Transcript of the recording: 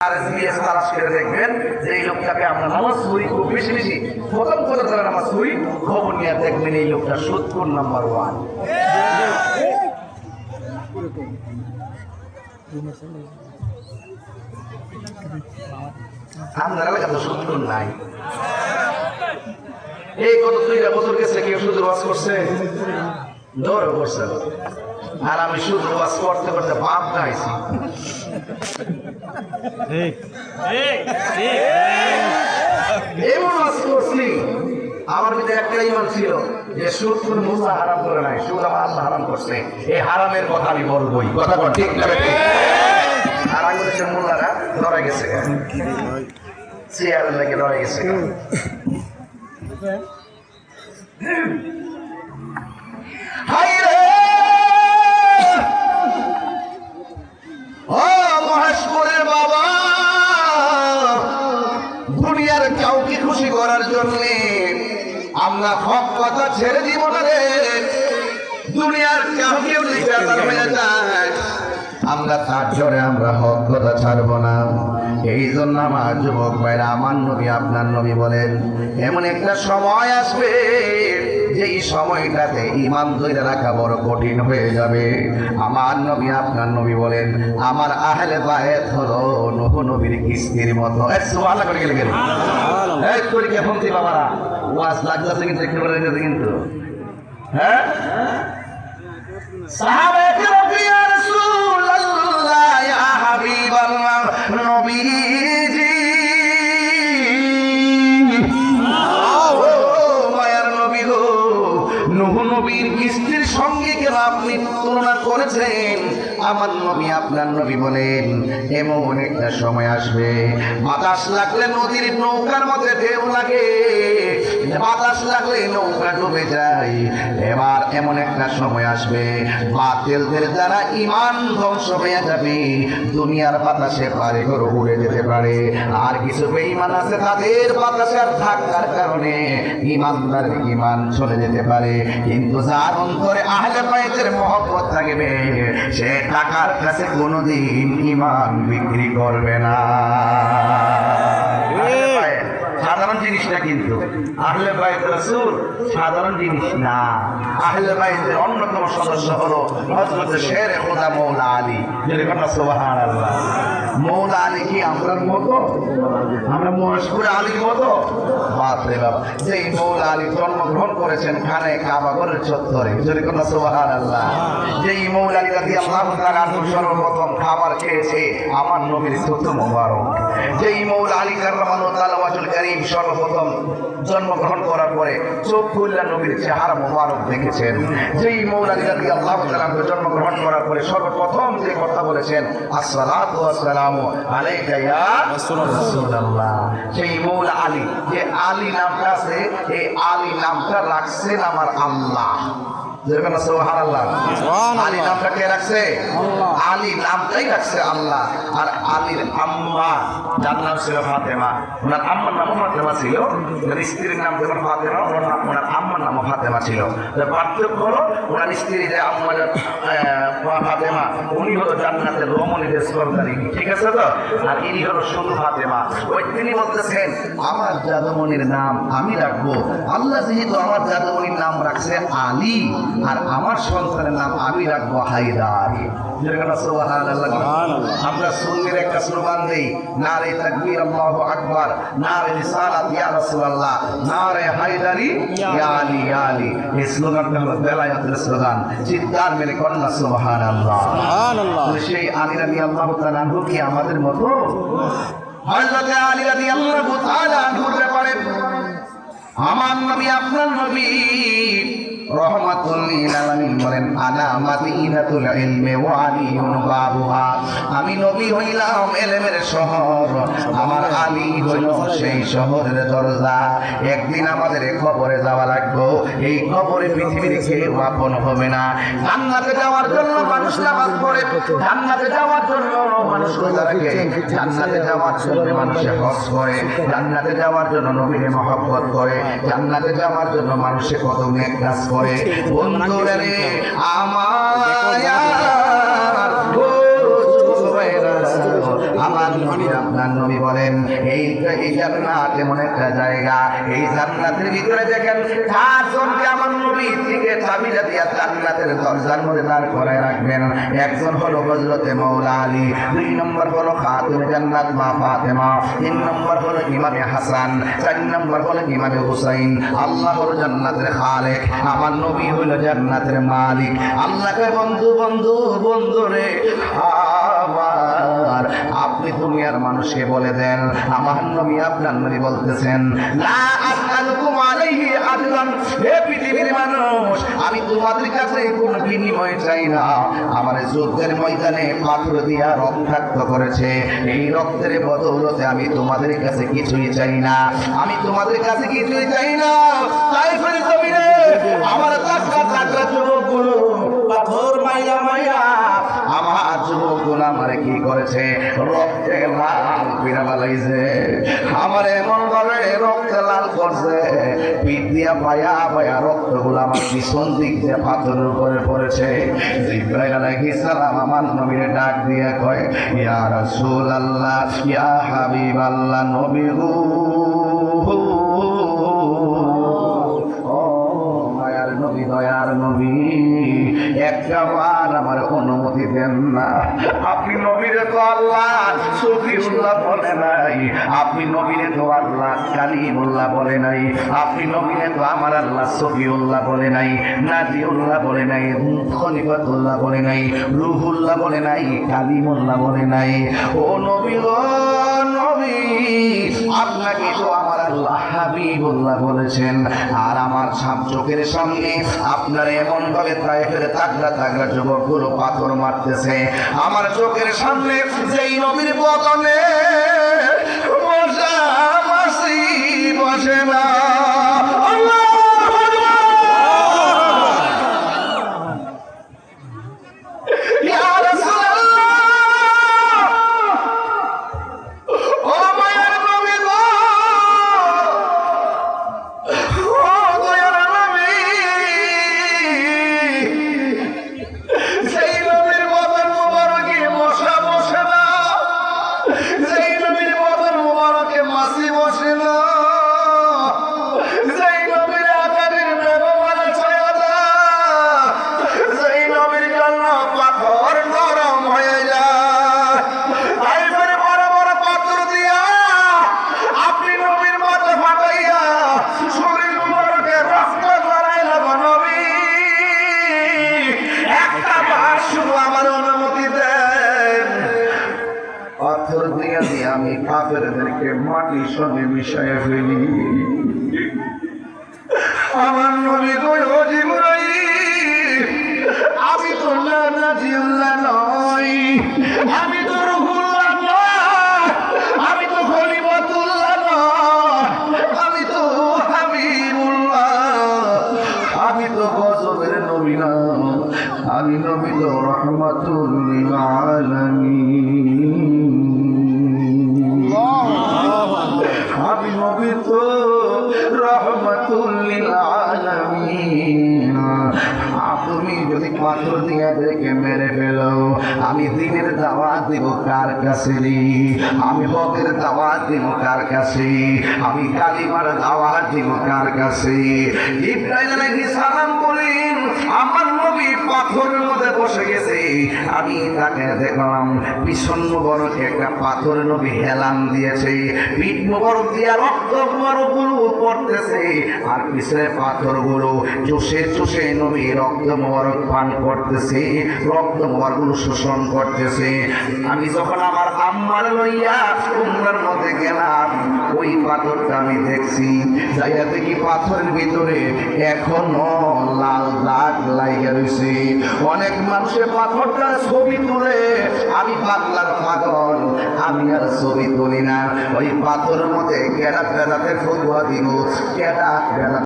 আর GS তালাশ করে দেখবেন যে এই লোকটাকে আমরা নামাজ পড়ি খুব বেশি বেশি প্রথম করে ধরে নামাজ পড়ি, খবর নিয়ে দেখবেন এই লোকটা 70 নাম্বার 1। আপনার এলাকা তো 70 নাই। এই কত 2 বছর গেছে কেউ শুধু ওয়াজ করছে, দৌড় করছে, আর আমি শুধু ওয়াজ করতে করতে বাপ গাইছি। এমন ওয়াজ করছি আমার ভিতরে একটা ইমান ছিল যে সুদ কোন মুসা হারাম করে নাই, সুদ আমার আল্লাহ হারাম করছে, এই হারামের কথা আমি বলবই। কথা বল ঠিক না? আর বাংলাদেশের মোল্লারা লড়াই গেছে, চেয়ারের লেগে লড়াই গেছে। ও মহেশপুরের বাবা, দুনিয়ার কাউকে খুশি করার জন্য আমরা হক কথা ছেড়ে দিব না রে। দুনিয়ার কাউকে হয়ে যায়, আমরা তার জন্য আমরা হক কথা ছাড়বো না। এই জন্য আমার যুবক ভাইরা, আমার নবী আপনার নবী বলেন এমন একটা সময় আসবে যেই সময়টাতে ঈমান ধরে রাখা বড় কঠিন হয়ে যাবে। আমার নবী আপনার নবী বলেন আমার আহলে বায়ত হলো নূহ নবীর কিস্তির মতো। সুবহানাল্লাহ করে গেলেন। এই তোর কি ফোন দিবা বাবা, ওয়াজ লাগতেছে কিন্তু একটু বলে দিতে কিন্তু। হ্যাঁ সাহাবায়ে কেরাম ইয়া রাসূলুল্লাহ ইয়া হাবিবাল্লাহ নবীজি, নূহ নবীর কিস্তির সঙ্গে কেন আপনি তুলনা করেছেন? আমার নবী আপনার নবী বলেন এমন একটা সময় আসবে বাতাস লাগলে নদীর নৌকার মধ্যে ঢেউ লাগে, বাতাস লাগলে নৌকা ডুবে যায়। এবার এমন একটা সময় আসবে বাতিলদের দ্বারা ঈমান ধ্বংস হয়ে যাবে, দুনিয়ার বাতাসে পারে করে উড়ে যেতে পারে। আর কিছু বেঈমান আছে তাদের বাতাসের ধাক্কার কারণে ঈমানদারের ঈমান চলে যেতে পারে। কিন্তু যার অন্তরে আহলে বায়তের মহব্বত থাকবে সে টাকার কাছে কোনোদিন ঈমান বিক্রি করবে না। সাধারণ জিনিস না, কিন্তু আহলে বায়ত রাসূল সাধারণ জিনিস না। আহলে বায়তের অন্যতম সদস্য হলো হযরত শেরে খোদা মৌলা আলী। যদি কথা সুবহানাল্লাহ। মৌলা আলী কি আমরার মতো? আমরা মহেশপুরে আলীর মতো? বাপ রে বাপ, যেই মৌলা আলী জন্মগ্রহণ করেছেন খানে কাবা ঘরের চত্বরে। যদি কথা সুবহানাল্লাহ। যেই মৌলা আলী রাদিয়াল্লাহু তাআলা সর্বপ্রথম খাবার খেয়েছে আমার নবীর চোখ মোবারক। যেই মৌলা আলী কাররামাল্লাহু তাআলা ওয়াজহুল কারীম সর্বপ্রথম জন্মগ্রহণ করার পরে চোখ খুললা নবীর চেহারা মোবারক দেখেছেন। যেই মৌলা আলী রাদিয়াল্লাহু তাআলা জন্মগ্রহণ করার পরে সর্বপ্রথম যে কথা বলেছেন আসসালাতু ওয়াসসালামু আলাইকা ইয়া রাসূলুল্লাহ। সেই মৌলা আলী, যে আলী নামটা আছে, এই আলী নামটা রাখছেন আমার আল্লাহ। আলী নামটা কে রাখছে? আলী নামটাই রাখছে আল্লাহ। আর আলীর আম্মা যার নাম ছিল ফাতেমা, ওনার আম্মার নাম ফাতেমা ছিল, স্ত্রীর নাম যেমন ফাতেমা, ওনার আম্মার নাম ফাতেমা ছিল। পার্থক্য হলো ওনার স্ত্রী যে আম্মা ফাতেমা, উনি হলো জান্নাতের রমণীদের সরদারি, ঠিক আছে তো? আর ইনি হলো শুধু ফাতেমা। ওই তিনি বলতেছেন আমার জাদুমণির নাম আমি রাখবো। আল্লাহ যেহেতু আমার জাদুমণির নাম রাখছে আলী, আর আমার সন্তানের নাম আমি রাখবো হায়দার। আমরা সুন্নির একটা স্লোগান দেই, নারে তাকবীর আল্লাহু আকবার, নারে রিসালাত ইয়া রাসূলুল্লাহ, নারে হায়দারি ইয়া আলী ইয়া আলী। এই স্লোগানটা হলো বেলায়েতের স্লোগান। চিৎকার মেরে কন্যা সুবহানাল্লাহ সুবহানাল্লাহ। সেই আলী রাদিয়াল্লাহু তাআলা আনহু কি আমাদের মতো? হযরত আলী রাদিয়াল্লাহু তাআলা আনহুর ব্যাপারে আমার নবী আপনার নবী রহমাতুল লিল আলামিন বলেন আনা মাদিনাতুল ইলমি ওয়া আলিয়ুন বাবুহা। আমি নবী হইলাম ইলমের শহর, আমার আলী হইল সেই শহরের দরজা। একদিন আমাদের কবরে যাওয়া লাগবে, এই কবরে পৃথিবীর কেউ আপন হবে না। জান্নাতে যাওয়ার জন্য মানুষ নামাজ পড়ে, জান্নাতে যাওয়ার জন্য মানুষ রোজা রাখে, জান্নাতে যাওয়ার জন্য মানুষ হজ করে, জান্নাতে যাওয়ার জন্য নবীর মহব্বত করে, জান্নাতে যাওয়ার জন্য মানুষ কত নেক কাজ করে। বন্ধুরা রে আমার আপনার নবী বলেন এই জান্নাত এমন একটা জায়গা, এই জান্নাতের ভিতরে দেখেন চারজনকে আমার নবী থেকে চাবিটা দিয়া জান্নাতের দরজার মধ্যে দাঁড় করায় রাখবেন। একজন হলো হযরতে মাওলা আলী, 2 নম্বর হলো খাতুনে জান্নাত মা ফাতেমা, 3 নম্বর হলো ইমামে হাসান, 4 নম্বর হলো ইমামে হুসাইন। আল্লাহ হলো জান্নাতের খালেক, আমার নবী হলো জান্নাতের মালিক। আল্লাহকে বন্ধু বন্ধু বন্ধু রে আমার, আপনি দুনিয়ার মানুষকে বলে দেন আমার নবী আপনার নবী বলতেছেন লা আসআলুকুম আলাইহি আজরান, হে পৃথিবীর মানুষ আমি তোমাদের কাছে কোনো বিনিময় চাই না। আমার যুদ্ধের ময়দানে পাথর দিয়া রক্তাক্ত করেছে, এই রক্তের বদৌলতে আমি তোমাদের কাছে কিছুই চাই না, আমি তোমাদের কাছে কিছুই চাই না। তাইফের জমিনে আমার তাকড়া যুবকগুলো পাথর মাইয়া মাইয়া আমার যুবকগুলো আমারে কি করেছে, রক্তে লাল পিড়া বালাইছে, আমার এমন ভাবে রক্তে লাল করছে, পিঠ দিয়া পায়া পায়া রক্তগুলো আমার পিছন দিক দিয়ে পাথরের উপরে পড়েছে। জিবরাইল আলাইহিস সালাম আমার নবীরে ডাক দিয়ে কয় ইয়া রাসূলুল্লাহ ইয়া হাবিবাল্লাহ, নবী গো দয়ার নবী একবার আমার অনুমতি দেন না। আপনি নবীরে তো আল্লাহ সফিউল্লাহ বলে নাই, আপনি নবীরে তো আল্লাহ কালিমুল্লাহ বলে নাই, আপনি নবীরে তো আমার আল্লাহ সফিউল্লাহ বলে নাই, নাজিউল্লাহ বলে নাই, খলিফাতুল্লাহ বলে নাই, রুহুল্লাহ বলে নাই, কালিমুল্লাহ বলে নাই। ও নবী গো নবী, আপনাকে তো আমার আল্লাহ হাবিবুল্লাহ বলেছেন, আর আমার চোখের সামনে আপনার এমন ভাবে তায়েফের তাগড়া তাগড়া যুবকগুলো পাথর মারতেছে, আমার চোখের সামনে যেই নবীর বদনে মশা মাছি বসে না। আমি কাফেরদেরকে মাটির সঙ্গে মিশাইয়া ফেলি। আমার নবী কই ও জিবরাইল, আমি তো নাজিউল্লাহ নই, আমি তো রুহুল্লাহ নই, আমি তো খলিফাতুল্লাহ নই, আমি তো হাবিবুল্লাহ, আমি তো গজবের নবী না, আমি নবী তো রাহমাতুল লিল আলামিন। আমি নবী তো রাহমাতুল লিল আলামিন। তুমি যদি পাথর দিয়ে দেখে মেরে ফেলো, আমি দিনের দাওয়াত দিব কার কাছে, আমি হকের দাওয়াত দিব কার কাছে, আমি কালিমার দাওয়াত দিব কার কাছে। ইব্রাহিম আলাইহিস সালাম বলেন আমার নবী পাথরের মধ্যে বসে গেছে, আমি তাকে দেখলাম পিছন মোবারক একটা পাথর নবী হেলান দিয়েছে, পিঠ মোবারক দিয়া রক্ত মোবারকগুলো পড়তেছে, আর পিছনে পাথরগুলো চুষে চুষে নবী রক্ত মোবারক পান করতেছে, রক্ত মোবারকগুলো শোষণ করতেছে। আমি যখন আমার আম্মার লইয়া উমরার মধ্যে গেলাম, ওই পাথরটা আমি দেখছি, যাইয়া দেখি পাথরের ভিতরে এখনো লাল দাগ লাগিয়ে রয়েছে। অনেক মানুষের পাথরটা ছবি তুলে, আমি পাগলার পাগল, আমি আর ছবি তুলি না। ওই পাথরের মধ্যে কেডা বেড়াতে ফতুয়া দিব, কেডা